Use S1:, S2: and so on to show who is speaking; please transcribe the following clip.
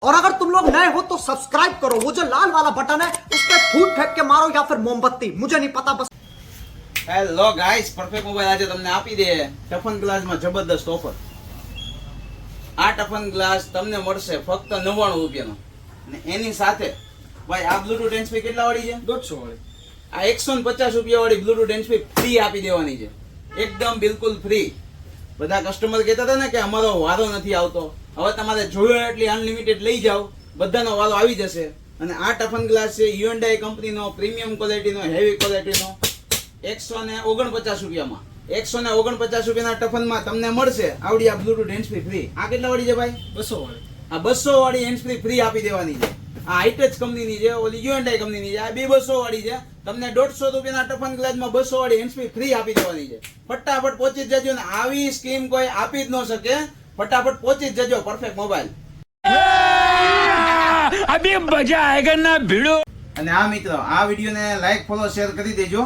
S1: और अगर तुम लोग नए हो तो सब्सक्राइब करो, वो जो लाल वाला बटन है उस पर फूट फेंक के मारो या फिर मोमबत्ती, मुझे नहीं पता बस।
S2: હેલો ગાઈસ, પરફેક્ટ મોબાઈલ આજે તમને આપી દે ટફન ગ્લાસમાં જબરદસ્ત ઓફર. આ ટફન ગ્લાસ તમને મળશે ફક્ત 99 રૂપિયાનો અને એની સાથે ભાઈ આ બ્લૂટૂથ હેન્ડ સ્પીક કેટલા વાળી છે? 150 વાળી. આ 150 રૂપિયા વાળી બ્લૂટૂથ હેન્ડ સ્પીક ફ્રી આપી દેવાની છે, એકદમ બિલકુલ ફ્રી. બધા કસ્ટમર કહેતા હતા ને કે અમારો વારો નથી આવતો, હવે તમારે જોયો એટલી અનલિમિટેડ લઈ જાઓ, બધાનો વારો આવી જશે. અને આ ટફન ગ્લાસ છે યુએનડાઈ કંપનીનો, પ્રીમિયમ ક્વોલિટીનો, હેવી ક્વોલિટીનો, 149 રૂપિયામાં. 149 રૂપિયાના ટફનમાં તમને મળશે આવડી આ બ્લૂટૂથ હેન્ડ સ્પીક ફ્રી. આ કેટલા વાળી છે ભાઈ? 200 વાળી. આ 200 વાળી હેન્ડ સ્પીક ફ્રી આપી દેવાની છે. આ હાઈટચ કંપનીની છે, ઓલી યુએનડાઈ કંપનીની છે. આ બે 200 વાળી છે. તમને 150 રૂપિયાના ટફન ગ્લાસમાં 200 વાળી હેન્ડ સ્પીક ફ્રી આપી દેવાની છે. ફટાફટ પહોંચી જ જજો ને આવી સ્કીમ કોઈ આપી જ ન શકે. ફટાફટ પહોંચી જ જજો પરફેક્ટ મોબાઈલ.
S3: અભી મજા આયેગા ના ભીડો.
S2: અને આ મિત્રો, આ વિડીયોને લાઈક, ફોલો, શેર કરી દેજો.